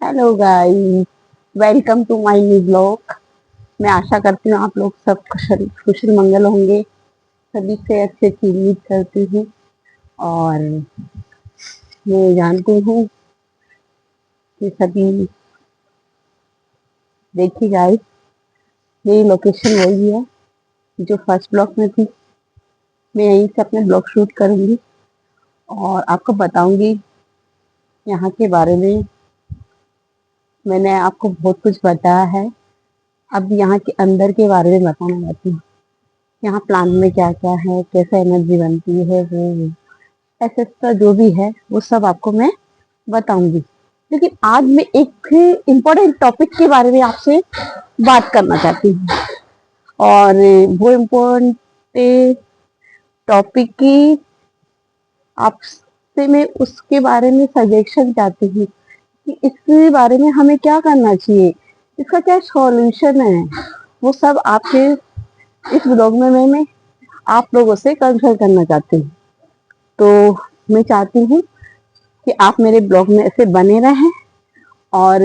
Hello guys, welcome to my new blog. मैं आशा करती हूँ आप लोग सब कुशल कुशल मंगल होंगे। सभी से अच्छे की उम्मीद करती हूँ। और मैं जानती हूँ कि सभी देखिए गाइस, मेरी लोकेशन वही है जो फर्स्ट ब्लॉग में थी। मैं यहीं से अपने ब्लॉग शूट करूंगी और आपको बताऊंगी यहाँ के बारे में। मैंने आपको बहुत कुछ बताया है, अब यहाँ के अंदर के बारे में बताना चाहती हूँ। यहाँ प्लांट में क्या क्या है, कैसे एनर्जी बनती है, वो ऐसे का जो भी है वो सब आपको मैं बताऊंगी। लेकिन आज मैं एक इम्पोर्टेंट टॉपिक के बारे में आपसे बात करना चाहती हूँ। और वो इम्पोर्टेंट टॉपिक की आपसे मैं उसके बारे में सजेशन चाहती हूँ कि इसके बारे में हमें क्या करना चाहिए, इसका क्या सॉल्यूशन है। वो सब आपके इस ब्लॉग में मैं आप लोगों से कंसल्ट करना चाहती हूँ। तो मैं चाहती हूँ कि आप मेरे ब्लॉग में ऐसे बने रहें। और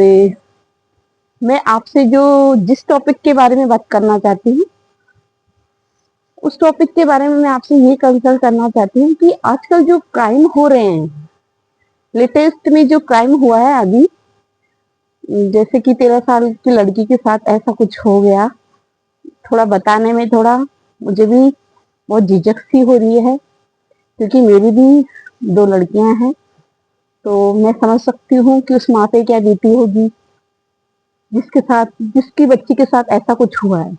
मैं आपसे जो जिस टॉपिक के बारे में बात करना चाहती हूँ उस टॉपिक के बारे में मैं आपसे ये कंसल्ट करना चाहती हूँ कि आजकल जो क्राइम हो रहे हैं, लेटेस्ट में जो क्राइम हुआ है अभी, जैसे कि 13 साल की लड़की के साथ ऐसा कुछ हो गया। थोड़ा बताने में थोड़ा मुझे भी बहुत झिझक सी हो रही है, क्योंकि मेरी भी 2 लड़कियां हैं। तो मैं समझ सकती हूँ कि उस माँ पे क्या बीती होगी जिसकी बच्ची के साथ ऐसा कुछ हुआ है।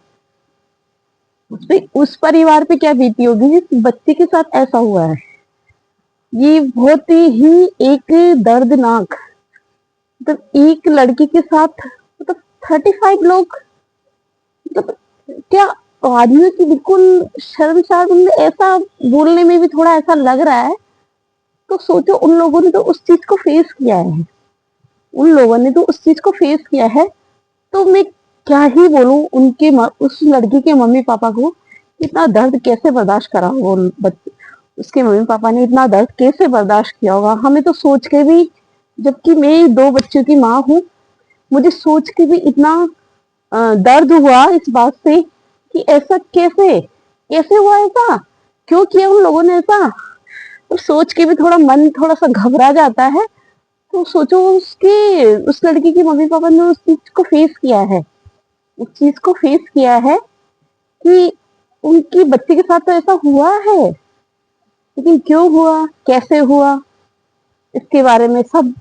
उस परिवार पे क्या बीती होगी जिस बच्ची के साथ ऐसा हुआ है। ये बहुत ही एक दर्दनाक, मतलब एक लड़की के साथ, मतलब 35 लोग, मतलब क्या आदमी की बिल्कुल शर्मसार, मतलब ऐसा बोलने में भी थोड़ा ऐसा लग रहा है। तो सोचो, उन लोगों ने तो उस चीज को फेस किया है, उन लोगों ने तो उस चीज को फेस किया है। तो मैं क्या ही बोलूं उस लड़की के मम्मी पापा को इतना दर्द कैसे बर्दाश्त करा वो बच्चे, उसके मम्मी पापा ने इतना दर्द कैसे बर्दाश्त किया होगा। हमें तो सोच के भी, जबकि मैं 2 बच्चों की माँ हूँ, मुझे सोच के भी इतना दर्द हुआ इस बात से कि ऐसा कैसे कैसे हुआ, ऐसा क्यों किया उन लोगों ने ऐसा। तो सोच के भी थोड़ा मन थोड़ा सा घबरा जाता है। तो सोचो, उस लड़की के मम्मी पापा ने उस चीज को फेस किया है, उस चीज को फेस किया है कि उनकी बच्ची के साथ तो ऐसा हुआ है। लेकिन क्यों हुआ, कैसे हुआ, इसके बारे में सब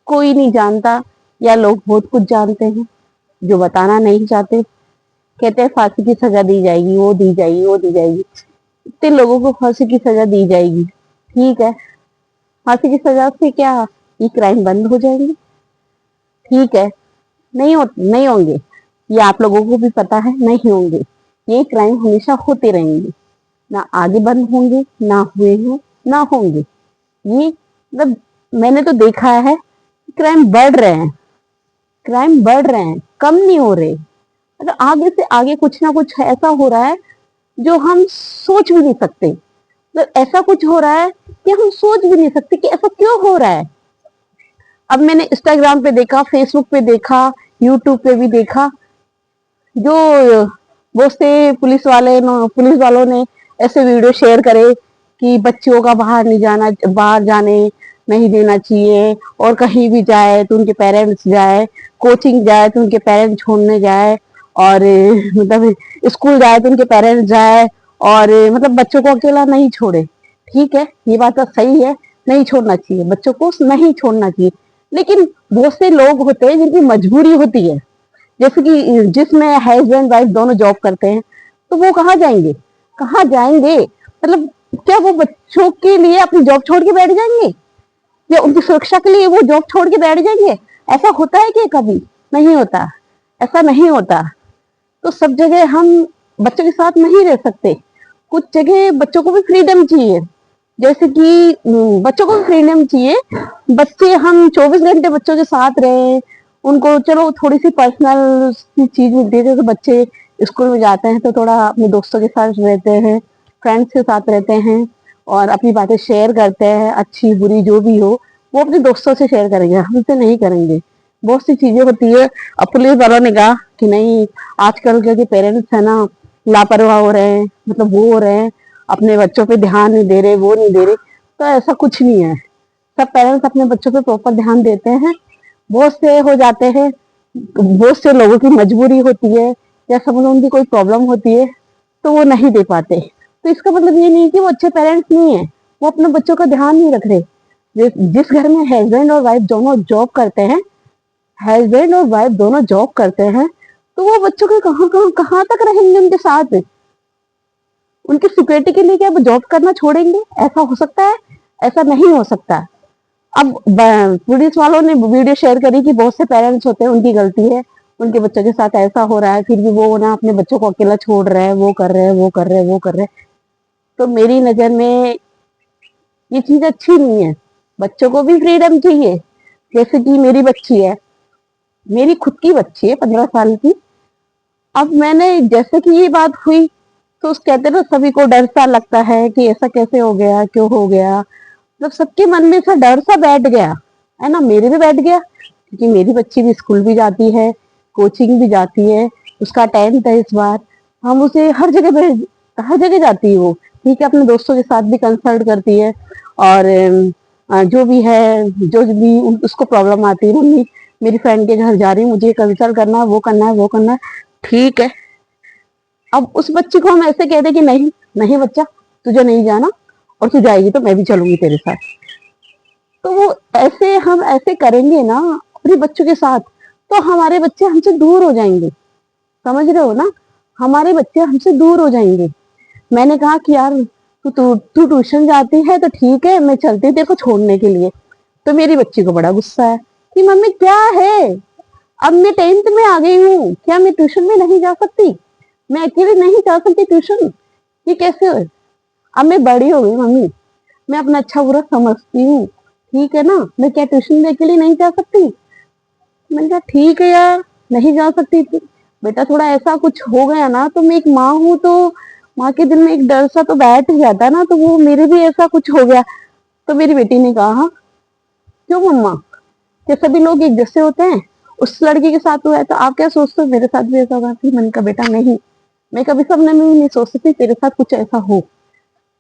कोई नहीं जानता, या लोग बहुत कुछ जानते हैं जो बताना नहीं चाहते। कहते हैं फांसी की सजा दी जाएगी, वो दी जाएगी, वो दी जाएगी। इतने लोगों को फांसी की सजा दी जाएगी, ठीक है। फांसी की सजा से क्या ये क्राइम बंद हो जाएंगे? ठीक है, नहीं होंगे, ये आप लोगों को भी पता है, नहीं होंगे। ये क्राइम हमेशा होते रहेंगे, ना आगे बंद होंगे, ना हुए हैं, ना होंगे। ये मतलब मैंने तो देखा है, क्राइम बढ़ रहे हैं, क्राइम बढ़ रहे हैं, कम नहीं हो रहे। मतलब आगे से आगे कुछ ना कुछ ऐसा हो रहा है जो हम सोच भी नहीं सकते। मतलब ऐसा कुछ हो रहा है कि हम सोच भी नहीं सकते कि ऐसा क्यों हो रहा है। अब मैंने इंस्टाग्राम पे देखा, फेसबुक पे देखा, यूट्यूब पे भी देखा, जो बहुत से पुलिस वालों ने ऐसे वीडियो शेयर करे कि बच्चियों का बाहर जाने नहीं देना चाहिए, और कहीं भी जाए तो उनके पेरेंट्स जाए, कोचिंग जाए तो उनके पेरेंट्स छोड़ने जाए, और मतलब स्कूल जाए तो उनके पेरेंट्स जाए, और मतलब बच्चों को अकेला नहीं छोड़े। ठीक है, ये बात तो सही है, नहीं छोड़ना चाहिए बच्चों को, नहीं छोड़ना चाहिए। लेकिन बहुत से लोग होते हैं जिनकी मजबूरी होती है, जैसे कि जिसमें हस्बैंड वाइफ दोनों जॉब करते हैं, तो वो कहाँ जाएंगे, कहाँ जाएंगे। मतलब क्या वो बच्चों के लिए अपनी जॉब छोड़ के बैठ जाएंगे, या उनकी सुरक्षा के लिए वो जॉब छोड़ के बैठ जाएंगे? ऐसा होता है कि कभी नहीं होता, ऐसा नहीं होता। तो सब जगह हम बच्चों के साथ नहीं रह सकते, कुछ जगह बच्चों को भी फ्रीडम चाहिए। जैसे कि बच्चों को भी फ्रीडम चाहिए, बच्चे हम 24 घंटे बच्चों के साथ रहे, उनको चलो थोड़ी सी पर्सनल चीज मिलती है। तो बच्चे स्कूल में जाते हैं तो थोड़ा अपने दोस्तों के साथ रहते हैं, फ्रेंड्स के साथ रहते हैं, और अपनी बातें शेयर करते हैं, अच्छी बुरी जो भी हो वो अपने दोस्तों से शेयर करेंगे, हमसे नहीं करेंगे। बहुत सी चीजें होती है। अब पुलिस वालों ने कहा कि नहीं, आजकल के जो पेरेंट्स है ना लापरवाह हो रहे हैं, मतलब वो हो रहे हैं, अपने बच्चों पे ध्यान नहीं दे रहे, वो नहीं दे रहे। तो ऐसा कुछ नहीं है, सब पेरेंट्स अपने बच्चों पे प्रॉपर ध्यान देते हैं। बहुत से हो जाते हैं, बहुत से लोगों की मजबूरी होती है या समझो उनकी कोई प्रॉब्लम होती है तो वो नहीं दे पाते। तो इसका मतलब ये नहीं है कि वो अच्छे पेरेंट्स नहीं है, वो अपने बच्चों का ध्यान नहीं रख रहे। जिस घर में हस्बैंड और वाइफ दोनों जॉब करते हैं, हस्बैंड और वाइफ दोनों जॉब करते हैं, तो वो बच्चों के कहाँ कहाँ कहाँ तक रहेंगे उनके साथ? उनकी सिक्योरिटी के लिए क्या वो जॉब करना छोड़ेंगे? ऐसा हो सकता है? ऐसा नहीं हो सकता। अब पुलिस वालों ने वीडियो शेयर करी कि बहुत से पेरेंट्स होते हैं, उनकी गलती है, उनके बच्चों के साथ ऐसा हो रहा है, फिर भी वो ना अपने बच्चों को अकेला छोड़ रहे हैं, वो कर रहे हैं, वो कर रहे हैं, वो कर रहे हैं। तो मेरी नजर में ये चीज अच्छी नहीं है। बच्चों को भी फ्रीडम चाहिए। जैसे कि मेरी बच्ची है, मेरी खुद की बच्ची है 15 साल की। अब मैंने जैसे कि ये बात हुई तो उस कहते ना सभी को डर सा लगता है कि ऐसा कैसे हो गया, क्यों हो गया, मतलब सबके मन में सा डर सा बैठ गया है ना, मेरे भी बैठ गया, क्योंकि मेरी बच्ची भी स्कूल भी जाती है, कोचिंग भी जाती है, उसका 10th है इस बार। हम उसे हर जगह भेज, हर जगह जाती है वो, ठीक है, अपने दोस्तों के साथ भी कंसल्ट करती है। और जो भी है, जो भी उसको प्रॉब्लम आती है, मम्मी मेरी फ्रेंड के घर जा रही हूँ, मुझे कंसल्ट करना है, वो करना है, वो करना है, ठीक है। अब उस बच्चे को हम ऐसे कह दे कि नहीं नहीं बच्चा, तुझे नहीं जाना, और तू जाएगी तो मैं भी चलूंगी तेरे साथ, तो वो ऐसे हम ऐसे करेंगे ना अपने बच्चों के साथ, तो हमारे बच्चे हमसे दूर हो जाएंगे। समझ रहे हो ना, हमारे बच्चे हमसे दूर हो जाएंगे। मैंने कहा कि यार तू तू तू ट्यूशन जाती है तो ठीक है, मैं चलती हूँ तेरे को छोड़ने के लिए। तो मेरी बच्ची को बड़ा गुस्सा है कि मम्मी क्या है, अब मैं 10th में आ गई हूँ, क्या मैं ट्यूशन में नहीं जा सकती? मैं अकेले नहीं जा सकती ट्यूशन? ये कैसे हो? अब मैं बड़ी हो गई मम्मी, मैं अपना अच्छा बुरा समझती हूँ, ठीक है ना, मैं क्या ट्यूशन में अकेले नहीं जा सकती? मैंने कहा ठीक है यार, नहीं जा सकती थी बेटा, थोड़ा ऐसा कुछ हो गया ना, तो मैं एक माँ हूँ, तो माँ के दिल में एक डर सा तो बैठ ही जाता है ना, तो वो मेरे भी ऐसा कुछ हो गया। तो मेरी बेटी ने कहा हाँ, क्यों मम्मा, क्या सभी लोग एक जैसे होते हैं? उस लड़की के साथ हुआ है तो आप क्या सोचते हो मेरे साथ भी ऐसा होगा? फिर मैंने कहा बेटा नहीं, मैं कभी सपने में भी नहीं सोच सकती तेरे साथ कुछ ऐसा हो,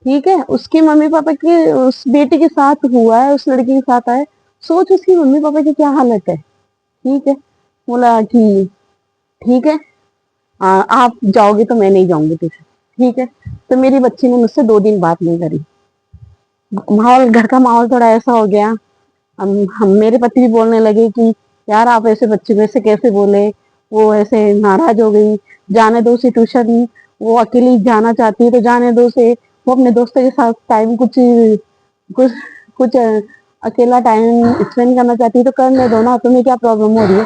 ठीक है। उसके मम्मी पापा के उस बेटे के साथ हुआ है, उस लड़की के साथ आए, सोच उसकी मम्मी पापा की क्या हालत है, ठीक है। बोला कि ठीक है, आप जाओगे तो मैं नहीं जाऊंगी ट्यूशन, ठीक है। तो मेरी बच्ची ने मुझसे 2 दिन बात नहीं करी। माहौल, घर का माहौल थोड़ा ऐसा हो गया। हम मेरे पति भी बोलने लगे कि यार आप ऐसे बच्चे को ऐसे कैसे बोले, वो ऐसे नाराज हो गई, जाने दो उसे ट्यूशन, वो अकेली जाना चाहती है तो जाने दो उसे, वो अपने दोस्तों के साथ टाइम कुछ कुछ कुछ अकेला टाइम स्पेंड करना चाहती है तो करने दो ना, तुम्हें क्या प्रॉब्लम हो रही है?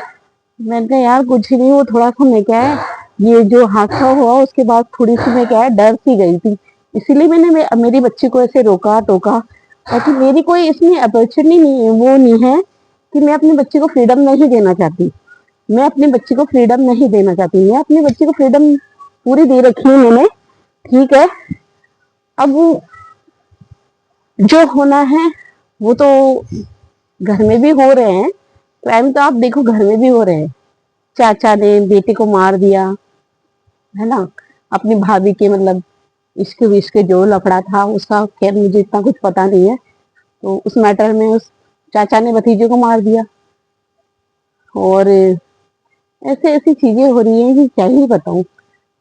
मैंने कहा यार कुछ नहीं, वो थोड़ा सा मैं क्या है, ये जो हादसा हुआ उसके बाद थोड़ी सी मैं क्या है डर सी गई थी, इसीलिए मैंने मेरी बच्ची को ऐसे रोका टोका, ताकि मेरी कोई इसमें अपॉर्चुनिटी नहीं है, वो नहीं है कि मैं अपनी बच्ची को फ्रीडम नहीं देना चाहती। मैं अपनी बच्ची को फ्रीडम नहीं देना चाहती, मैं अपनी बच्ची को फ्रीडम पूरी दे रखी है मैंने, ठीक है। अब जो होना है वो तो घर में भी हो रहे हैं, क्राइम तो आप देखो घर में भी हो रहे हैं। चाचा ने बेटे को मार दिया, है ना, अपनी भाभी के मतलब इश्क विश्क जो लफड़ा था उसका, खैर मुझे इतना कुछ पता नहीं है, तो उस मैटर में उस चाचा ने भतीजे को मार दिया। और ऐसे ऐसी चीजें हो रही हैं कि क्या ही बताऊं।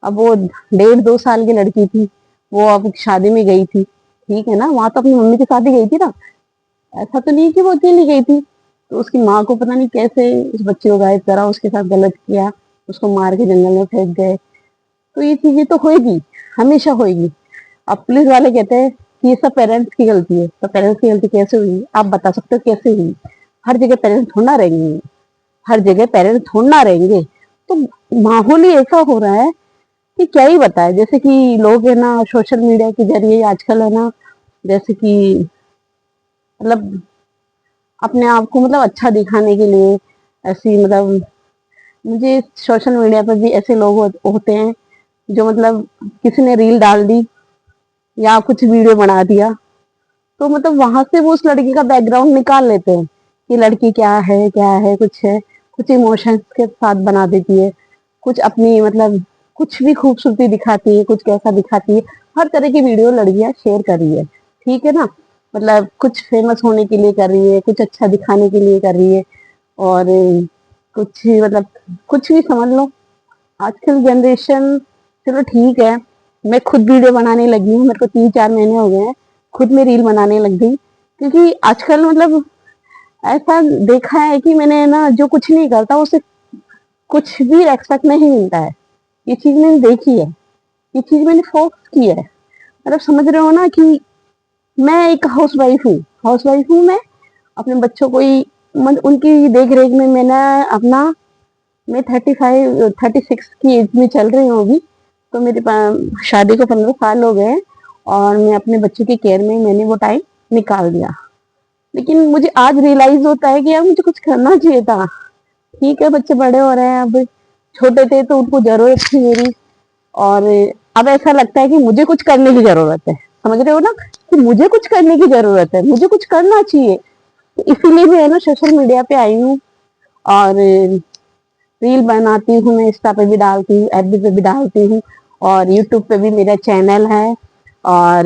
अब वो 1.5-2 साल की लड़की थी, वो अब शादी में गई थी, ठीक है ना, वहां तो अपनी मम्मी के साथ ही गई थी ना, ऐसा तो नहीं कि वो अकेली गई थी। तो उसकी माँ को पता नहीं कैसे उस बच्चे को गायब करा, उसके साथ गलत किया, उसको मार के जंगल में फेंक गए। तो ये चीजें तो होएगी, हमेशा होएगी। अब पुलिस वाले कहते हैं कि ये सब पेरेंट्स की गलती है, तो पेरेंट्स की गलती कैसे हुई? आप बता सकते हो कैसे हुई? हर जगह पेरेंट्स थोड़ा ना रहेंगे, हर जगह पेरेंट्स थोड़ा ना रहेंगे। तो माहौल ही ऐसा हो रहा है कि क्या ही बताए। जैसे कि लोग है ना सोशल मीडिया के जरिए आजकल है ना, जैसे कि मतलब अपने आप को मतलब अच्छा दिखाने के लिए ऐसी मतलब, मुझे सोशल मीडिया पर भी ऐसे लोग होते हैं जो मतलब किसी ने रील डाल दी या कुछ वीडियो बना दिया, तो मतलब वहां से वो उस लड़की का बैकग्राउंड निकाल लेते हैं कि लड़की क्या है कुछ है। कुछ इमोशंस के साथ बना देती है, कुछ अपनी मतलब कुछ भी खूबसूरती दिखाती है, कुछ कैसा दिखाती है। हर तरह की वीडियो लड़कियां शेयर कर रही है, ठीक है ना। मतलब कुछ फेमस होने के लिए कर रही है, कुछ अच्छा दिखाने के लिए कर रही है, और कुछ मतलब कुछ भी समझ लो। आजकल जनरेशन, चलो ठीक है, मैं खुद वीडियो बनाने लगी हूँ, मेरे को 3-4 महीने हो गए हैं, खुद में रील बनाने लग गई। क्योंकि आजकल मतलब ऐसा देखा है कि मैंने ना, जो कुछ नहीं करता उसे कुछ भी रेस्पेक्ट नहीं मिलता है। ये चीज मैंने देखी है, ये चीज मैंने फोकस की है। मतलब समझ रहे हो ना कि मैं एक हाउस वाइफ हूँ। मैं अपने बच्चों को ही उनकी देख रेख में मैंने अपना, मैं 36 की एज में चल रही हूँ अभी। तो मेरे शादी को 15 साल हो गए हैं, और मैं अपने बच्चों की केयर में मैंने वो टाइम निकाल दिया। लेकिन मुझे आज रियलाइज होता है कि यार मुझे कुछ करना चाहिए था। ठीक है, बच्चे बड़े हो रहे हैं, अब छोटे थे तो उनको जरूरत थी मेरी, और अब ऐसा लगता है कि मुझे कुछ करने की जरूरत है। समझ रहे हो ना कि मुझे कुछ करने की जरूरत है, मुझे कुछ करना चाहिए। तो इसीलिए मैं ना सोशल मीडिया पे आई हूँ, और रील बनाती हूँ, मैं इंस्टा पे भी डालती हूँ, एफबी पे भी डालती हूँ, और यूट्यूब पे भी मेरा चैनल है। और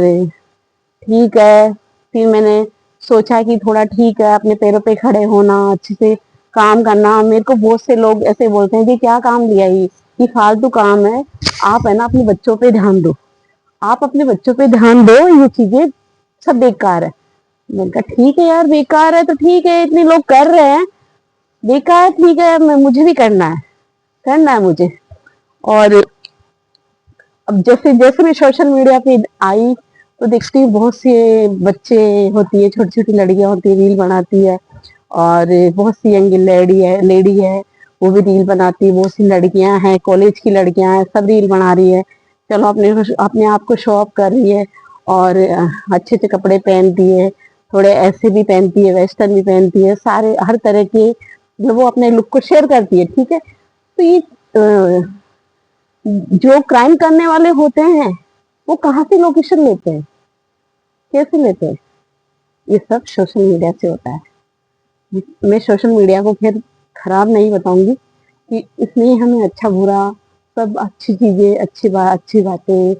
ठीक है, फिर मैंने सोचा कि थोड़ा ठीक है, अपने पैरों पे खड़े होना, अच्छे से काम करना। मेरे को बहुत से लोग ऐसे बोलते हैं कि क्या काम लिया ये फालतू काम है, आप है ना अपने बच्चों पे ध्यान दो, आप अपने बच्चों पे ध्यान दो, ये चीजें सब बेकार है। मैंने कहा ठीक है यार, बेकार है तो ठीक है, इतने लोग कर रहे हैं, बेकार ठीक है, मुझे भी करना है मुझे। और अब जैसे जैसे मैं सोशल मीडिया पे आई, तो देखती हूँ बहुत से बच्चे होती है, छोटी छोटी लड़कियां होती है, रील बनाती है। और बहुत सी यंग लेडी है, वो भी रील बनाती है। बहुत सी लड़कियां हैं, कॉलेज की लड़कियां हैं, सब रील बना रही है। चलो अपने अपने आप को शो ऑफ कर रही है, और अच्छे से कपड़े पहनती है, थोड़े ऐसे भी पहनती है, वेस्टर्न भी पहनती है, सारे हर तरह के मतलब वो अपने लुक को शेयर करती है, ठीक है। तो ये जो क्राइम करने वाले होते हैं, वो कहाँ से लोकेशन लेते हैं, कैसे लेते हैं? ये सब सोशल मीडिया से होता है। मैं सोशल मीडिया को फिर खराब नहीं बताऊंगी, कि इसमें हमें अच्छा बुरा सब अच्छी चीजें, अच्छी बातें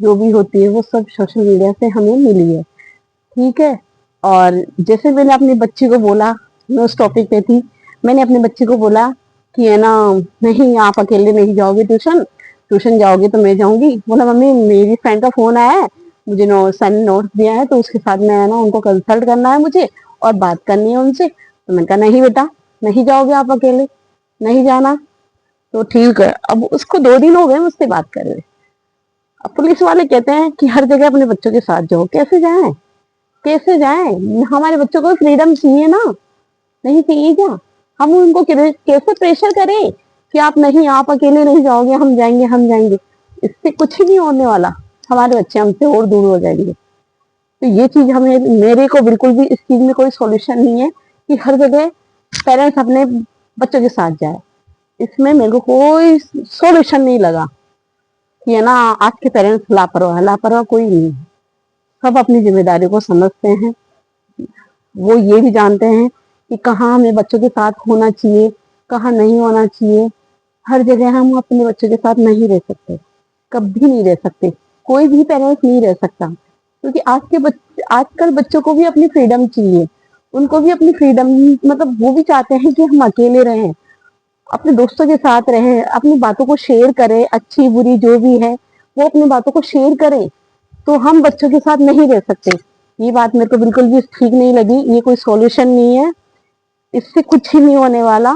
जो भी होती है, वो सब सोशल मीडिया से हमें मिली है, ठीक है। और जैसे मैंने अपनी बच्ची को बोला, मैं उस टॉपिक पे थी, मैंने अपने बच्चे को बोला कि है ना, नहीं आप अकेले नहीं जाओगे ट्यूशन, ट्यूशन जाओगे तो मैं जाऊंगी। बोला मम्मी मेरी फ्रेंड का फोन आया है, मुझे सर ने नोट्स दिया है, तो उसके साथ में है ना उनको कंसल्ट करना है मुझे, और बात करनी है उनसे। तो मैंने कहा नहीं बेटा, नहीं जाओगे आप अकेले, नहीं जाना। तो ठीक है, अब उसको 2 दिन हो गए मुझसे बात कर रहे। अब पुलिस वाले कहते हैं कि हर जगह अपने बच्चों के साथ जाओ, कैसे जाएं, कैसे जाएं? हमारे बच्चों को फ्रीडम चाहिए ना, नहीं चाहिए क्या? हम उनको कैसे प्रेशर करें कि आप नहीं, आप अकेले नहीं जाओगे, हम जाएंगे, हम जाएंगे। इससे कुछ नहीं होने वाला, हमारे बच्चे हमसे और दूर हो जाएंगे। तो ये चीज हमें, मेरे को बिल्कुल भी इस चीज में कोई सॉल्यूशन नहीं है कि हर जगह पेरेंट्स अपने बच्चों के साथ जाए। इसमें मेरे को कोई सॉल्यूशन नहीं लगा कि है ना आज के पेरेंट्स लापरवाह है, लापरवाह कोई नहीं है। सब अपनी जिम्मेदारी को समझते हैं, वो ये भी जानते हैं कि कहाँ हमें बच्चों के साथ होना चाहिए, कहाँ नहीं होना चाहिए। हर जगह हम अपने बच्चों के साथ नहीं रह सकते, कभी नहीं रह सकते, कोई भी पेरेंट्स नहीं रह सकता। क्योंकि आजकल बच्चों को भी अपनी फ्रीडम चाहिए, उनको भी अपनी फ्रीडम, मतलब वो भी चाहते हैं कि हम अकेले रहें, अपने दोस्तों के साथ रहें, अपनी बातों को शेयर करें, अच्छी बुरी जो भी है वो अपनी बातों को शेयर करें। तो हम बच्चों के साथ नहीं रह सकते। ये बात मेरे को बिल्कुल भी ठीक नहीं लगी, ये कोई सॉल्यूशन नहीं है, इससे कुछ ही नहीं होने वाला।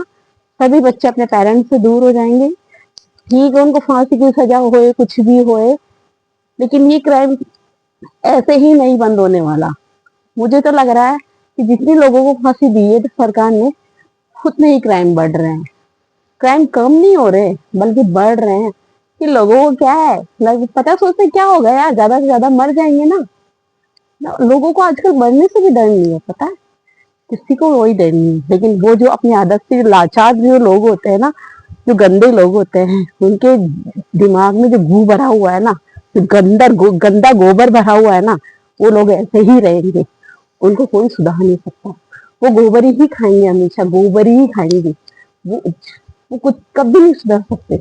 सभी बच्चे अपने पेरेंट्स से दूर हो जाएंगे। ठीक है, उनको फांसी की सजा होए, कुछ भी होए, लेकिन ये क्राइम ऐसे ही नहीं बंद होने वाला। मुझे तो लग रहा है कि जितने लोगों को फांसी दी है तो सरकार ने, उतने ही क्राइम बढ़ रहे हैं। क्राइम कम नहीं हो रहे, बल्कि बढ़ रहे हैं। कि लोगों को क्या है, पता सोचते क्या होगा यार, ज्यादा से ज्यादा मर जाएंगे ना। लोगों को आजकल मरने से भी डर नहीं है, पता है, किसी को वही डर नहीं है। लेकिन वो जो अपनी आदत से लाचार जो लोग होते हैं ना, जो गंदे लोग होते हैं, उनके दिमाग में जो गू भरा हुआ है ना, जो गंदा गोबर भरा हुआ है ना, वो लोग ऐसे ही रहेंगे, उनको कोई सुधार नहीं सकता। वो गोबर ही खाएंगे, हमेशा गोबर ही खाएंगे। वो वो कुछ कभी नहीं सुधर सकते।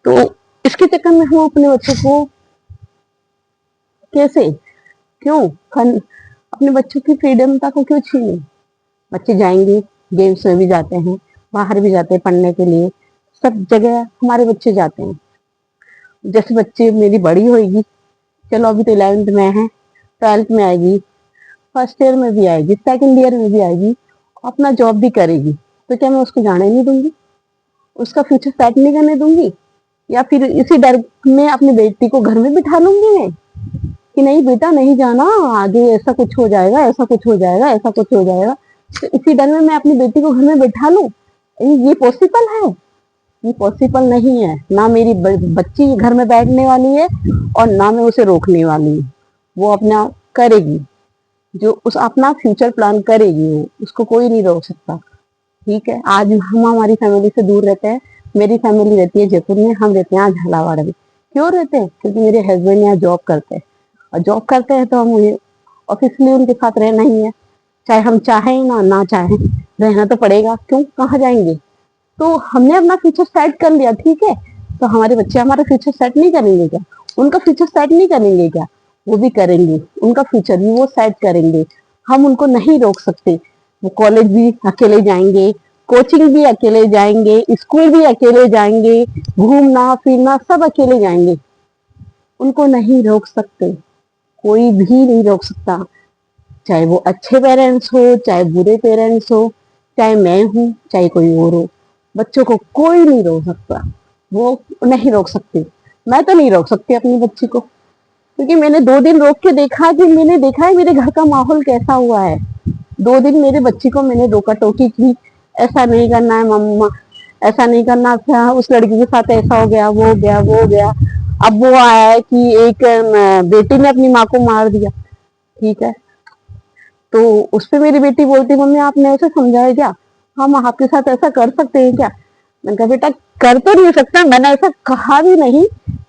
तो इसके चक्कर में हम अपने बच्चों को कैसे, क्यों अपने बच्चों की फ्रीडमता को क्यों छीने। बच्चे जाएंगे, गेम्स में भी जाते हैं, बाहर भी जाते हैं पढ़ने के लिए, सब जगह हमारे बच्चे जाते हैं। जैसे बच्चे मेरी बड़ी होगी, चलो अभी तो 11th में है, 12th में आएगी, फर्स्ट ईयर में भी आएगी, सेकंड ईयर में भी आएगी, अपना जॉब भी करेगी, तो क्या मैं उसको जाने नहीं दूंगी, उसका फ्यूचर सेट नहीं करने दूंगी? या फिर इसी डर में अपनी बेटी को घर में बिठा लूंगी मैं कि नहीं बेटा नहीं जाना, आगे ऐसा कुछ हो जाएगा, ऐसा कुछ हो जाएगा, ऐसा कुछ हो जाएगा। तो इसी डर में मैं अपनी बेटी को घर में बिठा लूं? ये पॉसिबल है? ये पॉसिबल नहीं है। ना मेरी बच्ची घर में बैठने वाली है और ना मैं उसे रोकने वाली हूँ। वो अपना करेगी, जो उस अपना फ्यूचर प्लान करेगी, वो उसको कोई नहीं रोक सकता। ठीक है, आज हम हमारी फैमिली से दूर रहते हैं। मेरी फैमिली रहती है जयपुर में, हम रहते हैं आज झालावाड़ में। क्यों रहते हैं? क्योंकि मेरे हस्बैंड यहाँ जॉब करते हैं, और जॉब करते हैं तो हम ऑफिसली उनके साथ रहना ही है, चाहे हम चाहें ना चाहें, रहना तो पड़ेगा। क्यों, कहाँ जाएंगे? तो हमने अपना फ्यूचर सेट कर लिया, ठीक है, तो हमारे बच्चे हमारा फ्यूचर सेट नहीं करेंगे क्या? उनका फ्यूचर सेट नहीं करेंगे क्या? वो भी करेंगे, उनका फ्यूचर भी वो सेट करेंगे। हम उनको नहीं रोक सकते। वो कॉलेज भी अकेले जाएंगे, कोचिंग भी अकेले जाएंगे, स्कूल भी अकेले जाएंगे, घूमना फिरना सब अकेले जाएंगे। उनको नहीं रोक सकते, कोई भी नहीं रोक सकता। चाहे वो अच्छे पेरेंट्स हो, चाहे बुरे पेरेंट्स हो, चाहे मैं हूं, चाहे कोई और हो, बच्चों को कोई नहीं रोक सकता। वो नहीं रोक सकती, मैं तो नहीं रोक सकती अपनी बच्ची को, क्योंकि मैंने 2 दिन रोक के देखा कि मैंने देखा है मेरे घर का माहौल कैसा हुआ है। 2 दिन मेरे बच्ची को मैंने रोका टोकी की, ऐसा नहीं करना है मम्मा, ऐसा नहीं करना था, उस लड़की के साथ ऐसा हो गया, वो हो गया, वो हो गया। अब वो आया है कि एक बेटी ने अपनी माँ को मार दिया, ठीक है, तो उस पे मेरी बेटी बोलती मम्मी आपने ऐसे समझाया क्या, हम आपके साथ ऐसा कर सकते हैं क्या? मैंने कहा बेटा कर तो नहीं सकता, मैंने ऐसा कहा भी नहीं,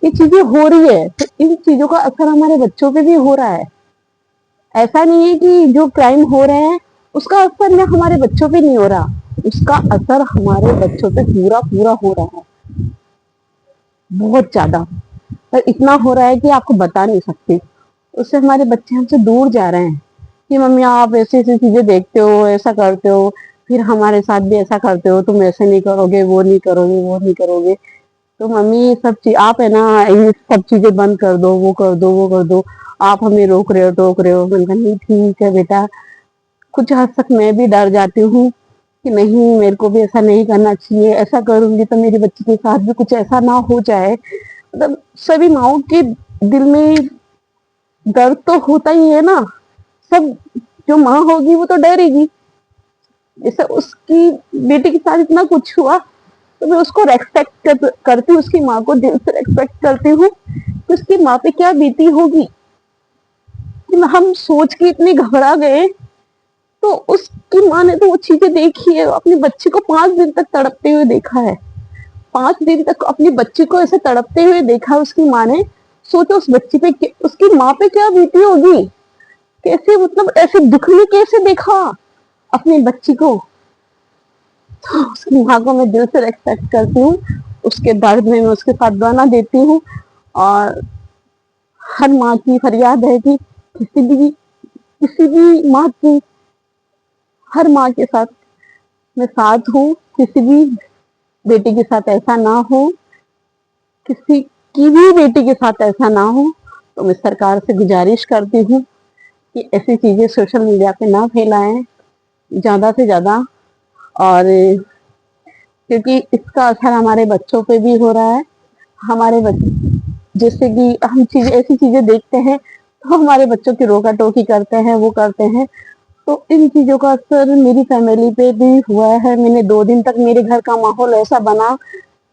ये चीजें हो रही है तो इन चीजों का असर हमारे बच्चों पे भी हो रहा है। ऐसा नहीं है कि जो क्राइम हो रहे हैं उसका असर ना हमारे बच्चों पे नहीं हो रहा, उसका असर हमारे बच्चों पे पूरा पूरा हो रहा है, बहुत ज्यादा। पर इतना हो रहा है कि आपको बता नहीं सकते। उससे हमारे बच्चे हमसे दूर जा रहे हैं कि मम्मी आप ऐसी ऐसी चीजें देखते हो, ऐसा करते हो, फिर हमारे साथ भी ऐसा करते हो, तुम ऐसे नहीं करोगे, वो नहीं करोगे, वो नहीं करोगे। तो मम्मी ये सब चीज आप है ना, ये सब चीजें बंद कर दो, वो कर दो, वो कर दो, आप हमें रोक रहे हो, टोक रहे हो। मैंने कहा नहीं ठीक है बेटा, कुछ हद तक मैं भी डर जाती हूँ कि नहीं मेरे को भी ऐसा नहीं करना चाहिए, ऐसा करूंगी तो मेरी बच्ची के साथ भी कुछ ऐसा ना हो जाए। मतलब सभी माओ के दिल में दर्द तो होता ही है ना, सब। जो माँ होगी वो तो डरेगी। जैसे उसकी बेटी के साथ इतना कुछ हुआ तो मैं उसको करती हूँ, उसकी माँ को दिल से रेस्पेक्ट करती हूँ कि उसकी माँ पे क्या बीती होगी, कि हम सोच के इतने घबरा गए। तो उसकी माँ ने तो वो चीजें देखी है, अपने बच्चे को 5 दिन तक तड़पते हुए देखा है, 5 दिन तक अपनी बच्ची को ऐसे तड़पते हुए देखा उसकी माँ ने। सोचो उस बच्ची पे उसकी माँ पे क्या बीती होगी, कैसे मतलब ऐसे दुख में कैसे देखा अपनी बच्ची को। तो उसकी माँ को मैं दिल से रेस्पेक्ट करती हूँ, उसके दर्द में मैं उसके साथ गाना देती हूँ। और हर माँ की फरियाद है कि किसी भी माँ की, हर माँ के साथ मैं साथ हूँ, किसी भी बेटी के साथ ऐसा ना हो, किसी की भी बेटी के साथ ऐसा ना हो। तो मैं सरकार से गुजारिश करती हूँ कि ऐसी चीजें सोशल मीडिया पे ना फैलाएं ज्यादा से ज्यादा। और क्योंकि इसका असर हमारे बच्चों पे भी हो रहा है, हमारे बच्चे जैसे कि हम चीजें ऐसी चीजें देखते हैं तो हमारे बच्चों की रोका टोकी करते हैं, वो करते हैं। तो इन चीजों का असर मेरी फैमिली पे भी हुआ है। मैंने 2 दिन तक मेरे घर का माहौल ऐसा बना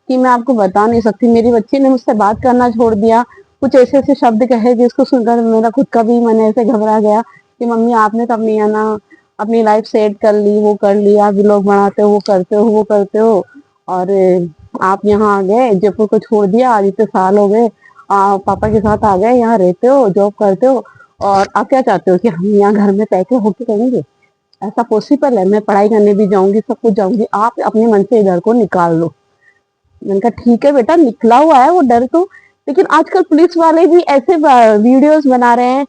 कि मैं आपको बता नहीं सकती। मेरी बच्ची ने मुझसे बात करना छोड़ दिया, कुछ ऐसे ऐसे शब्द कहे जिसको सुनकर मेरा खुद का भी मन ऐसे घबरा गया कि मम्मी आपने तो अपनी है ना अपनी लाइफ सेट कर ली, वो कर लिया, व्लॉग बनाते हो, वो करते हो, वो करते हो, और आप यहाँ आ गए, जयपुर को छोड़ दिया, आज इतने साल हो गए, पापा के साथ आ गए, यहाँ रहते हो, जॉब करते हो, और आप क्या चाहते हो कि हम यहाँ घर में पैके होके करेंगे? ऐसा पॉसिबल है? मैं पढ़ाई करने भी जाऊंगी, सब कुछ जाऊंगी, आप अपने मन से डर को निकाल लो। मैंने कहा ठीक है बेटा, निकला हुआ है वो डर तो, लेकिन आजकल पुलिस वाले भी ऐसे वीडियोस बना रहे हैं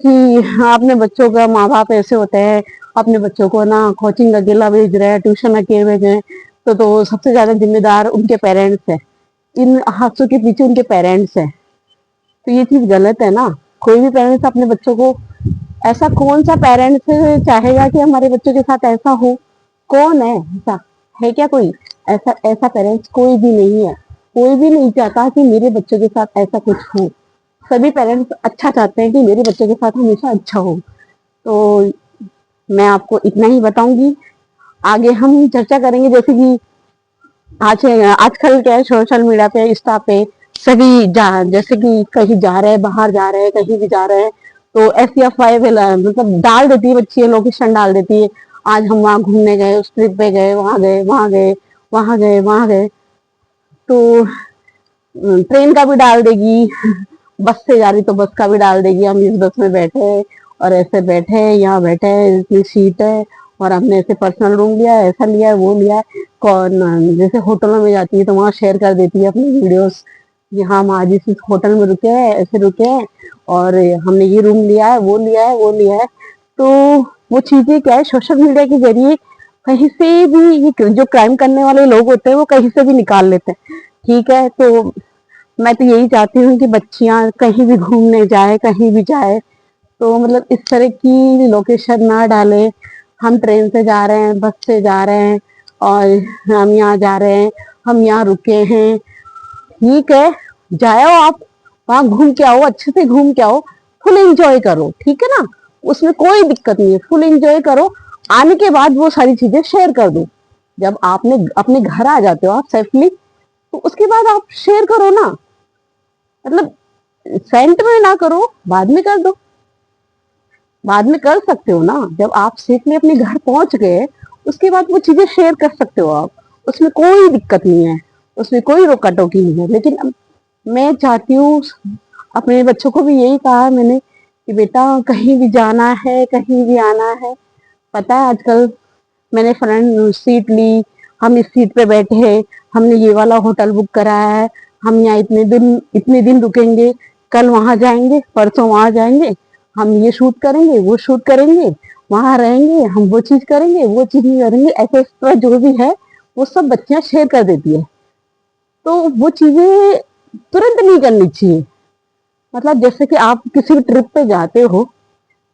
कि हाँ, अपने बच्चों का, माँ बाप ऐसे होते हैं, अपने बच्चों को ना कोचिंग अकेला भेज रहे हैं, ट्यूशन अकेले भेज रहे हैं, तो सबसे ज्यादा जिम्मेदार उनके पेरेंट्स है, इन हादसों के पीछे उनके पेरेंट्स है। तो ये चीज गलत है ना। कोई भी पेरेंट्स अपने बच्चों को, ऐसा कौन सा पेरेंट्स चाहेगा कि हमारे बच्चों के साथ ऐसा हो? कौन है ऐसा? है क्या कोई? ऐसा ऐसा पेरेंट्स कोई भी नहीं है। कोई भी नहीं चाहता कि मेरे बच्चों के साथ ऐसा कुछ हो। सभी पेरेंट्स अच्छा चाहते हैं कि मेरे बच्चों के साथ हमेशा अच्छा हो। तो मैं आपको इतना ही बताऊंगी, आगे हम चर्चा करेंगे। जैसे कि आजकल क्या है, सोशल मीडिया पे, इंस्टा पे सभी जैसे कि कहीं जा रहे हैं, बाहर जा रहे हैं, कहीं भी जा रहे हैं, तो ऐसी अफवाहें मतलब डाल देती है बच्ची, लोकेशन डाल देती है, आज हम वहां घूमने गए, उस ट्रिप पे गए, वहां गए, वहां गए, वहां गए, वहां गए। तो ट्रेन का भी डाल देगी, बस से जा रही तो बस का भी डाल देगी, हम इस बस में बैठे हैं और ऐसे बैठे हैं, यहाँ बैठे हैं, इतनी सीट है और हमने ऐसे पर्सनल रूम लिया है, ऐसा लिया है, वो लिया है। कौन जैसे होटलों में जाती है तो वहां शेयर कर देती है अपनी वीडियोस, कि हाँ, हम आज इस होटल में रुके हैं, ऐसे रुके हैं और हमने ये रूम लिया है, वो लिया है, वो लिया है। तो वो चीजें क्या है, सोशल मीडिया के जरिए कहीं से भी, ये जो क्राइम करने वाले लोग होते हैं वो कहीं से भी निकाल लेते हैं। ठीक है, तो मैं तो यही चाहती हूँ कि बच्चियां कहीं भी घूमने जाए, कहीं भी जाए, तो मतलब इस तरह की लोकेशन ना डाले। हम ट्रेन से जा रहे हैं, बस से जा रहे हैं और हम यहाँ जा रहे हैं, हम यहाँ रुके हैं। ठीक है, जाओ आप, वहां घूम के आओ, अच्छे से घूम के आओ, फुल एंजॉय करो, ठीक है ना, उसमें कोई दिक्कत नहीं है, फुल एंजॉय करो। आने के बाद वो सारी चीजें शेयर कर दो। जब आपने अपने घर आ जाते हो आप सेफली, तो उसके बाद आप शेयर करो ना। मतलब सेंट में ना करो, बाद में कर दो, बाद में कर सकते हो ना। जब आप सेफली अपने घर पहुंच गए, उसके बाद वो चीजें शेयर कर सकते हो आप, उसमें कोई दिक्कत नहीं है, उसमें कोई रोका टोकी नहीं है। लेकिन मैं चाहती हूँ, अपने बच्चों को भी यही कहा है मैंने कि बेटा कहीं भी जाना है, कहीं भी आना है, पता है आजकल मैंने फ्रंट सीट ली, हम इस सीट पे बैठे हैं, हमने ये वाला होटल बुक कराया है, हम यहाँ इतने दिन रुकेंगे, कल वहां जाएंगे, परसों वहां जाएंगे, हम ये शूट करेंगे, वो शूट करेंगे, वहां रहेंगे, हम वो चीज करेंगे, वो चीज नहीं करेंगे, ऐसे एक्स्ट्रा जो भी है वो सब बच्चियां शेयर कर देती है। तो वो चीजें तुरंत नहीं करनी चाहिए। मतलब जैसे कि आप किसी भी ट्रिप पे जाते हो,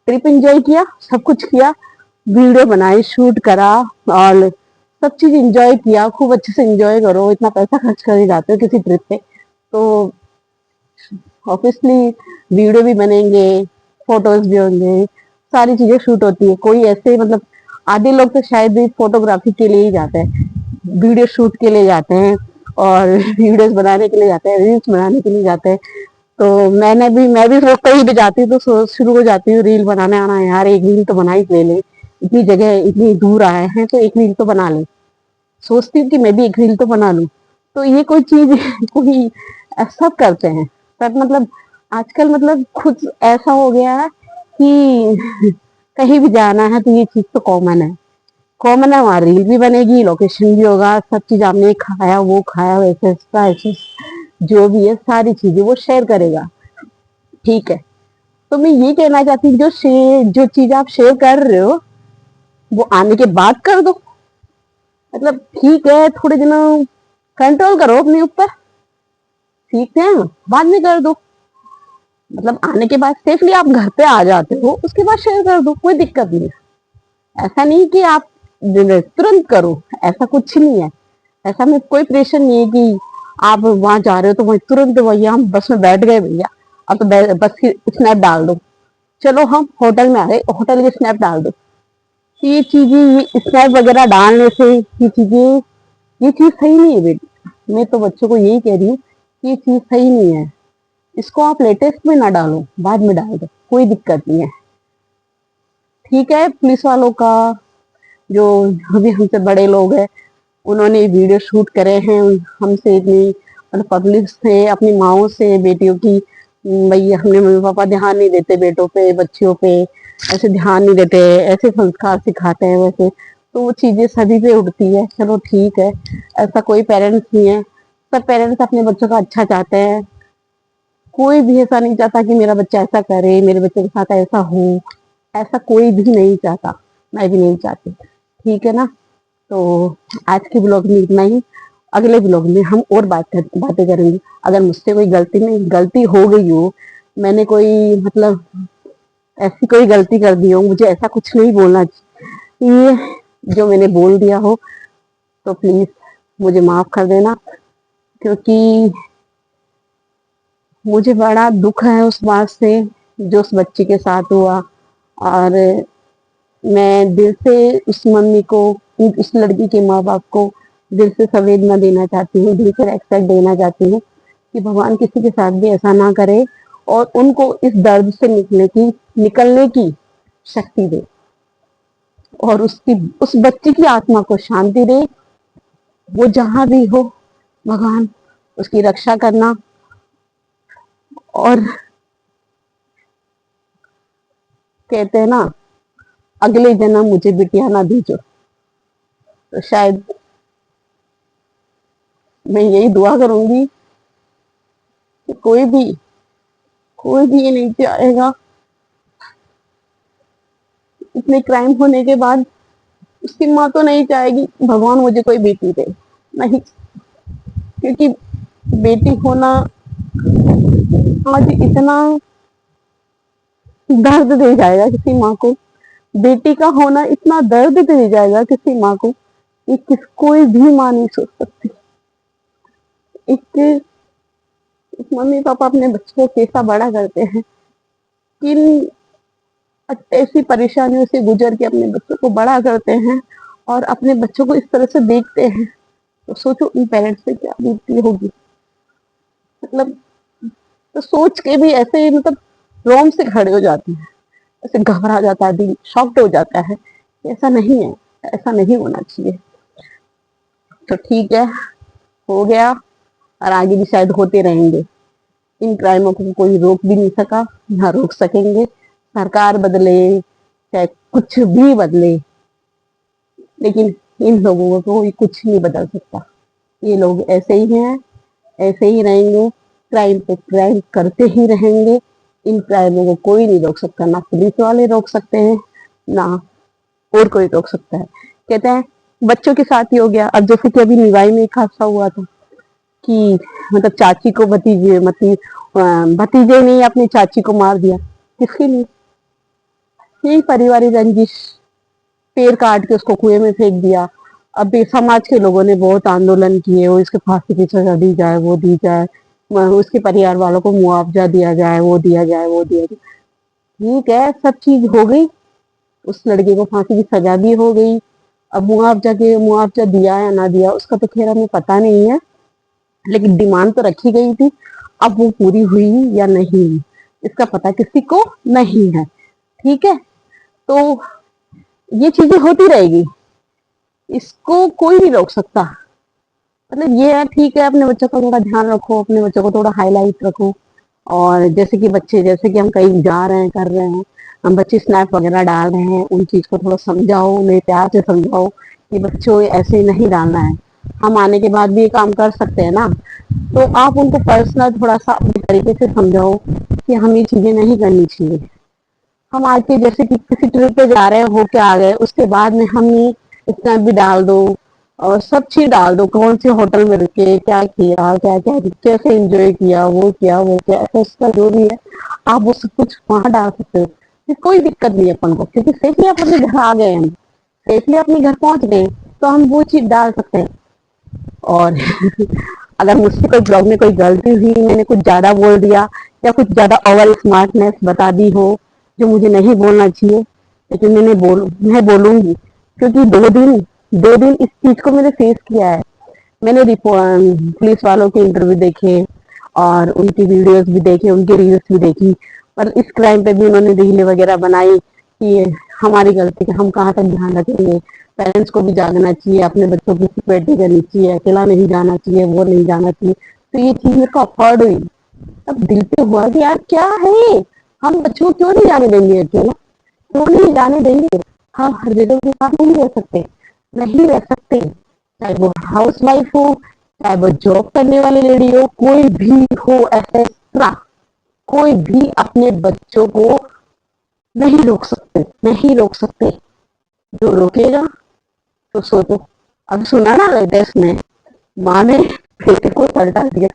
ट्रिप एंजॉय किया, सब कुछ किया, वीडियो बनाई, शूट करा और सब चीज एंजॉय किया, खूब अच्छे से एंजॉय करो, इतना पैसा खर्च कर ही जाते हो किसी ट्रिप पे, तो ऑब्वियसली वीडियो भी बनेंगे, फोटोज भी होंगे, सारी चीजें शूट होती है। कोई ऐसे मतलब आधे लोग तो शायद भी फोटोग्राफी के लिए ही जाते हैं, वीडियो शूट के लिए जाते हैं और वीडियोस बनाने के लिए जाते हैं, रील्स बनाने के लिए जाते हैं। तो मैं भी कहीं भी जाती हूँ तो शुरू हो जाती हूँ रील बनाने, आना यार एक रील तो बना ही ले, इतनी जगह इतनी दूर आए हैं तो एक रील तो बना ले, सोचती हूँ कि मैं भी एक रील तो बना लूं। तो ये कोई चीज कोई सब करते हैं, पर मतलब आजकल मतलब खुद ऐसा हो गया है कि कहीं भी जाना है तो ये चीज तो कॉमन है, कॉमन है, वहाँ रील भी बनेगी, लोकेशन भी होगा, सब चीज आपने खाया, वो खाया, वैसे ऐसे जो भी है सारी चीजें वो शेयर करेगा। ठीक है, तो मैं ये कहना चाहती हूँ, जो चीज आप शेयर कर रहे हो वो आने के बाद कर दो। मतलब ठीक है, थोड़े दिनों कंट्रोल करो अपने ऊपर, ठीक है, बाद में कर दो। मतलब आने के बाद सेफली आप घर पे आ जाते हो, उसके बाद शेयर कर दो, कोई दिक्कत नहीं है। ऐसा नहीं कि आप तुरंत करो, ऐसा कुछ नहीं है। ऐसा में कोई प्रेशर नहीं है कि आप वहां जा रहे हो तो वही तुरंत भैया हम बस में बैठ गए भैया, अब तो बस की स्नैप डाल दो, चलो हम होटल में आ गए, होटल की स्नैप डाल दो। तो ये चीजें, ये स्नैप वगैरह डालने से ये चीज सही नहीं है बेटी। मैं तो बच्चों को यही कह रही हूँ कि ये चीज सही नहीं है, इसको आप लेटेस्ट में ना डालो, बाद में डाल दो, कोई दिक्कत नहीं है। ठीक है, पुलिस वालों का, जो भी हमसे बड़े लोग हैं, उन्होंने वीडियो शूट करे हैं, हमसे इतनी मतलब पब्लिक से, अपनी माओ से, बेटियों की, भैया हमने मम्मी पापा ध्यान नहीं देते बेटों पे, बच्चियों पे, ऐसे ध्यान नहीं देते, ऐसे संस्कार सिखाते हैं वैसे, तो वो चीजें सभी पे उठती है। चलो ठीक है, ऐसा कोई पेरेंट्स नहीं है, सब पेरेंट्स अपने बच्चों का अच्छा चाहते हैं। कोई भी ऐसा नहीं चाहता कि मेरा बच्चा ऐसा करे, मेरे बच्चे के साथ ऐसा हो, ऐसा कोई भी नहीं चाहता, मैं भी नहीं चाहती। ठीक है ना? तो आज के ब्लॉग में इतना ही। अगले ब्लॉग में हम और बातें करेंगे। अगर मुझसे कोई गलती हो गई हो, मैंने कोई मतलब ऐसी कोई गलती कर दी हो, मुझे ऐसा कुछ नहीं बोलना चाहिए, जो मैंने बोल दिया हो तो प्लीज मुझे माफ कर देना, क्योंकि मुझे बड़ा दुख है उस बात से जो उस बच्चे के साथ हुआ। और मैं दिल से उस मम्मी को, उस लड़की के माँ बाप को दिल से संवेदना देना चाहती हूँ, दिल से रेस्पेक्ट देना चाहती हूँ कि भगवान किसी के साथ भी ऐसा ना करे और उनको इस दर्द से निकलने की शक्ति दे, और उस बच्चे की आत्मा को शांति दे। वो जहां भी हो, भगवान उसकी रक्षा करना। और कहते हैं ना, अगले जन्म मुझे बिटिया ना दीजो, तो शायद मैं यही दुआ करूंगी कि कोई भी ये नहीं चाहेगा इतने क्राइम होने के बाद, उसकी माँ तो नहीं चाहेगी भगवान मुझे कोई बेटी दे, नहीं। क्योंकि बेटी होना आज इतना दर्द दे जाएगा किसी माँ को, बेटी का होना इतना दर्द दे जाएगा किसी माँ को, ये कोई भी माँ नहीं सोच सकती। एक मम्मी पापा अपने बच्चों को कैसा बड़ा करते हैं, किन ऐसी परेशानियों से गुजर के अपने बच्चों को बड़ा करते हैं, और अपने बच्चों को इस तरह से देखते हैं, तो सोचो उन पेरेंट्स पे क्या बीतती होगी। मतलब तो सोच के भी ऐसे ही मतलब रोम से खड़े हो जाते हैं, ऐसे घबरा जाता है, दिल शॉक्ड हो जाता है। ऐसा नहीं है, ऐसा नहीं होना चाहिए। तो ठीक है, हो गया, और आगे भी शायद होते रहेंगे। इन क्राइमों को कोई रोक भी नहीं सका, ना रोक सकेंगे। सरकार बदले चाहे कुछ भी बदले, लेकिन इन लोगों को कोई कुछ नहीं बदल सकता। ये लोग ऐसे ही हैं, ऐसे ही रहेंगे, क्राइम पे क्राइम करते ही रहेंगे। इन क्राइमों को कोई नहीं रोक सकता, ना पुलिस वाले रोक सकते हैं, ना और कोई रोक सकता है। कहते हैं बच्चों के साथ ही हो गया। अब जैसे कि अभी निवाई में एक हादसा हुआ था कि मतलब चाची को भतीजे ने अपनी चाची को मार दिया। किसके लिए? यही पारिवारिक रंजिश, पेड़ काट के उसको कुएं में फेंक दिया। अब भी समाज के लोगों ने बहुत आंदोलन किए, वो इसके फांसी की सजा दी जाए, वो दी जाए, उसके परिवार वालों को मुआवजा दिया जाए, वो दिया जाए, वो दिया जाए। ठीक है, सब चीज हो गई, उस लड़के को फांसी की सजा भी हो गई। अब मुआवजा दिया या ना दिया उसका तो खैर हमें पता नहीं है, लेकिन डिमांड तो रखी गई थी। अब वो पूरी हुई या नहीं, इसका पता किसी को नहीं है। ठीक है, तो ये चीजें होती रहेगी, इसको कोई नहीं रोक सकता। मतलब ये है, ठीक है, अपने बच्चों का थोड़ा ध्यान रखो, अपने बच्चों को थोड़ा हाईलाइट रखो। और जैसे कि हम कहीं जा रहे हैं, कर रहे हैं, हम बच्चे स्नैप वगैरह डाल रहे हैं, उन चीज को थोड़ा समझाओ, उन्हें प्यार से समझाओ कि बच्चों ऐसे नहीं डालना है। हम आने के बाद भी ये काम कर सकते हैं ना, तो आप उनको पर्सनल थोड़ा सा अपने तरीके से समझाओ कि हम ये चीजें नहीं करनी चाहिए। हम आज के जैसे कि किसी ट्रिप पे जा रहे हैं, होके आ गए, उसके बाद में हम ये स्नैप भी डाल दो और सब चीज डाल दो, कौन से होटल में रुके, क्या किया, क्या क्या कैसे एंजॉय किया, वो किया, वो क्या, ऐसा उसका जो भी है आप वो सब कुछ वहां डाल सकते हो। कोई दिक्कत नहीं है अपन को, क्योंकि सेफली आप अपने घर आ गए हैं, सेफली अपने घर पहुंच गए, तो हम वो चीज डाल सकते हैं। और अगर मुझसे कोई ब्लॉग में कोई गलती हुई, मैंने कुछ ज्यादा बोल दिया या कुछ ज्यादा ओवर स्मार्टनेस बता दी हो जो मुझे नहीं बोलना चाहिए, लेकिन मैं बोलूंगी, क्योंकि 2 दिन इस चीज को मैंने फेस किया है। मैंने पुलिस वालों के इंटरव्यू देखे और उनकी वीडियोस भी देखे, उनकी रील्स भी देखी, पर इस क्राइम पे भी उन्होंने रीलें वगैरह बनाई कि हमारी गलती है, हम कहाँ तक ध्यान रखेंगे। पेरेंट्स को भी जागना चाहिए, अपने बच्चों की सिक्योरिटी करनी चाहिए, अकेला नहीं जाना चाहिए, वो नहीं जाना चाहिए। तो ये चीज मेरे को अफोर्ड हुई, अब दिल पे हुआ कि यार क्या है, हम बच्चों को क्यों नहीं जाने देंगे अकेला। क्यों नहीं जाने देंगे? हम हर जगह के साथ नहीं रह सकते, नहीं रह सकते, चाहे वो हाउस वाइफ हो, चाहे वो जॉब करने वाली लेडी हो, कोई भी हो, एक्सेट्रा, कोई भी अपने बच्चों को नहीं रोक सकते, नहीं रोक सकते। जो रोकेगा तो सोचो। अब सुना ना लेटेस्ट में, माँ ने बेटे को सल्टा दिया,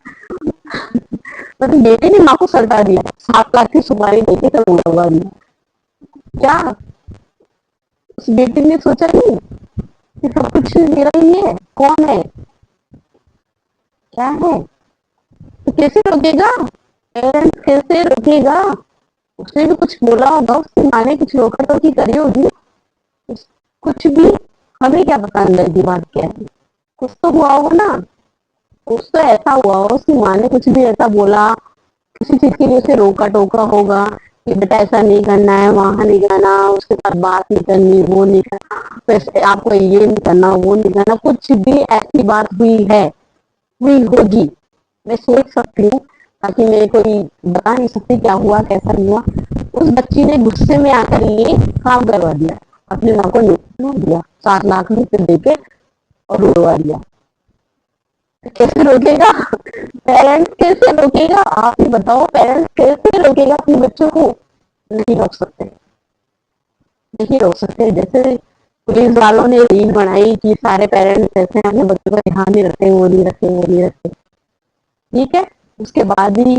मतलब बेटे ने माँ को सल्टा दिया, 7 लाख की सुपारी देके सब उड़वा दिया। क्या उस बेटे ने सोचा नहीं कि सब कुछ मेरा ही है? कौन है, क्या है? तो कैसे रोकेगा? पेरेंट्स कैसे रोकेगा? उसने भी कुछ बोला होगा, उसकी माँ ने कुछ रोका टोकी करी होगी, कुछ भी। हमें क्या पता अंदर की बात क्या है? कुछ तो हुआ होगा ना, कुछ तो ऐसा हुआ होगा, उसकी माँ ने कुछ भी ऐसा बोला, किसी चीज के लिए उसे रोका टोका होगा कि बेटा ऐसा नहीं करना है, वहां नहीं जाना, उसके साथ बात नहीं करनी, वो नहीं करना, वैसे आपको ये नहीं करना, वो नहीं करना, कुछ भी ऐसी बात हुई है, हुई होगी। मैं सोच सकती हूँ, ताकि मैं कोई बता नहीं सकती क्या हुआ कैसा नहीं हुआ। उस बच्ची ने गुस्से में आकर ये काम करवा दिया, अपनी माँ को नोटिस दिया, 7 लाख रुपए देके और उड़वा दिया। कैसे रोकेगा? पेरेंट्स कैसे रोकेगा? आप ही बताओ, पेरेंट्स कैसे रोकेगा अपने बच्चों को? नहीं रोक सकते, नहीं रोक सकते। जैसे पुलिस वालों ने रील बनाई कि सारे पेरेंट्स ऐसे अपने बच्चों का ध्यान नहीं रखते, वो नहीं रखते, वो नहीं रखते, ठीक है। उसके बाद ही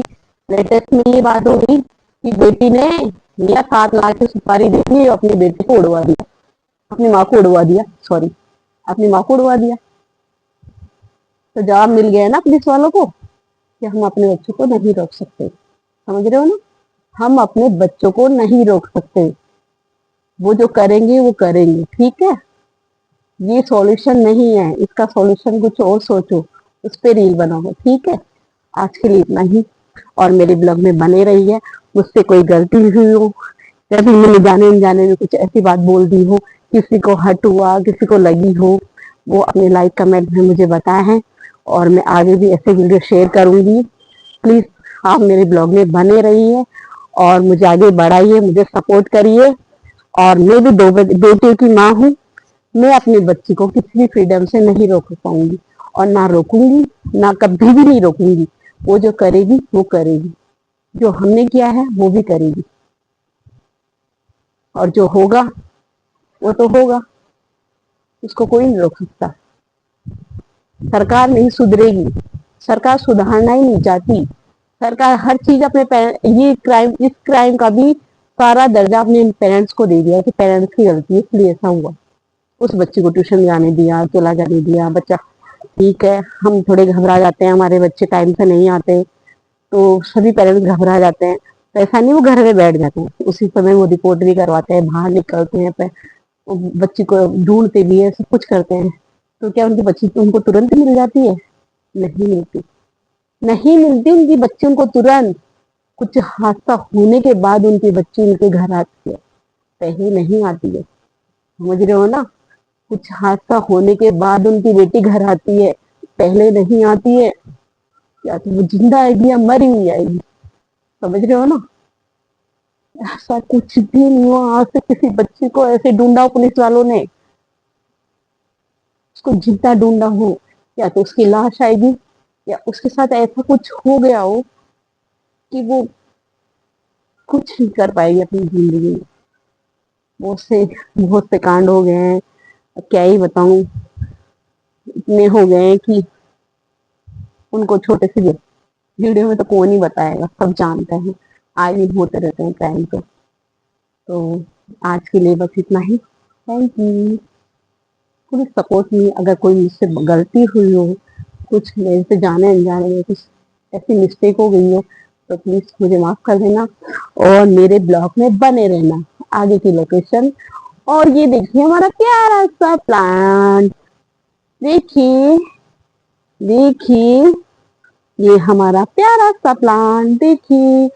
लेटेस्ट में ये बात हो गई कि बेटी ने लिया 7 लाख की सुपारी देती अपने बेटे को उड़वा दिया, अपनी माँ को उड़वा दिया, सॉरी, अपनी माँ को उड़वा दिया। तो जवाब मिल गया ना पुलिस वालों को कि हम अपने बच्चों को नहीं रोक सकते। समझ रहे हो ना? हम अपने बच्चों को नहीं रोक सकते, वो जो करेंगे वो करेंगे, ठीक है। ये सॉल्यूशन नहीं है, इसका सॉल्यूशन कुछ और सोचो, उस पर रील बनाओ, ठीक है। आज के लिए इतना ही, और मेरे ब्लॉग में बने रही है। मुझसे कोई गलती हुई हो, कभी मैंने जाने अनजाने में कुछ ऐसी बात बोल दी हो, किसी को हर्ट हुआ, किसी को लगी हो, वो अपने लाइक कमेंट में मुझे बताया है, और मैं आगे भी ऐसे वीडियो शेयर करूंगी। प्लीज आप मेरे ब्लॉग में बने रहिए और मुझे आगे बढ़ाइए, मुझे सपोर्ट करिए। और मैं भी दो बेटे की माँ हूँ, मैं अपने बच्ची को किसी भी फ्रीडम से नहीं रोक पाऊंगी, और ना रोकूंगी, ना कभी भी नहीं रोकूंगी। वो जो करेगी वो करेगी, जो हमने किया है वो भी करेगी, और जो होगा वो तो होगा, उसको कोई नहीं रोक सकता। सरकार नहीं सुधरेगी, सरकार सुधारना ही नहीं चाहती। सरकार हर चीज अपने ये क्राइम, इस क्राइम का भी सारा दर्जा अपने पेरेंट्स को दे दिया कि पेरेंट्स की गलती है इसलिए ऐसा हुआ। उस बच्चे को ट्यूशन जाने दिया, चला जाने दिया, बच्चा ठीक है। हम थोड़े घबरा जाते हैं, हमारे बच्चे टाइम से नहीं आते तो सभी पेरेंट्स घबरा जाते हैं, तो ऐसा नहीं वो घर में बैठ जाते हैं, उसी समय वो रिपोर्ट भी करवाते हैं, बाहर निकलते हैं, बच्ची को ढूंढते भी है, सब कुछ करते हैं। तो क्या उनकी बच्ची उनको तुरंत मिल जाती है? नहीं मिलती, नहीं मिलती उनकी बच्ची उनको तुरंत। कुछ हादसा होने के बाद उनकी बच्ची उनके घर आती है, पहले नहीं आती है। समझ रहे हो ना? कुछ हादसा होने के बाद उनकी बेटी घर आती है, पहले नहीं आती है। या तो वो जिंदा आएगी या मरी हुई आएगी। समझ रहे हो ना? ऐसा कुछ भी नहीं हुआ आज तक किसी बच्चे को ऐसे ढूंढा पुलिस वालों ने, उसको जिंदा ढूंढा हो, या तो उसकी लाश आएगी, या उसके साथ ऐसा कुछ हो गया हो कि वो कुछ नहीं कर पाएगी अपनी जिंदगी में। बहुत से कांड हो गए हैं, क्या ही बताऊं, इतने हो गए हैं कि उनको छोटे से वीडियो में तो कौन ही बताएगा, सब जानते हैं, आए दिन होते रहते हैं क्राइम। तो आज के लिए बस इतना ही। Thank you. Please support me, अगर कोई मुझसे गलती हुई हो, कुछ मेरे से जाने अनजाने में कुछ ऐसी मिस्टेक हो गई हो, तो प्लीज मुझे माफ कर देना, और मेरे ब्लॉग में बने रहना। आगे की लोकेशन, और ये देखिए हमारा प्यारा सा प्लांट, देखिए, देखिए, ये हमारा प्यारा सा प्लांट, देखिए,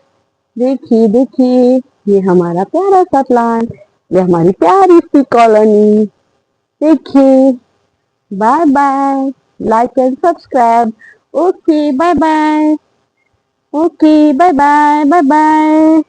देखिए, देखिए, ये हमारा प्यारा सा प्लांट, ये हमारी प्यारी सी कॉलोनी, देखिए। Bye bye, like and subscribe. Okay, bye bye. Okay, bye bye, bye bye.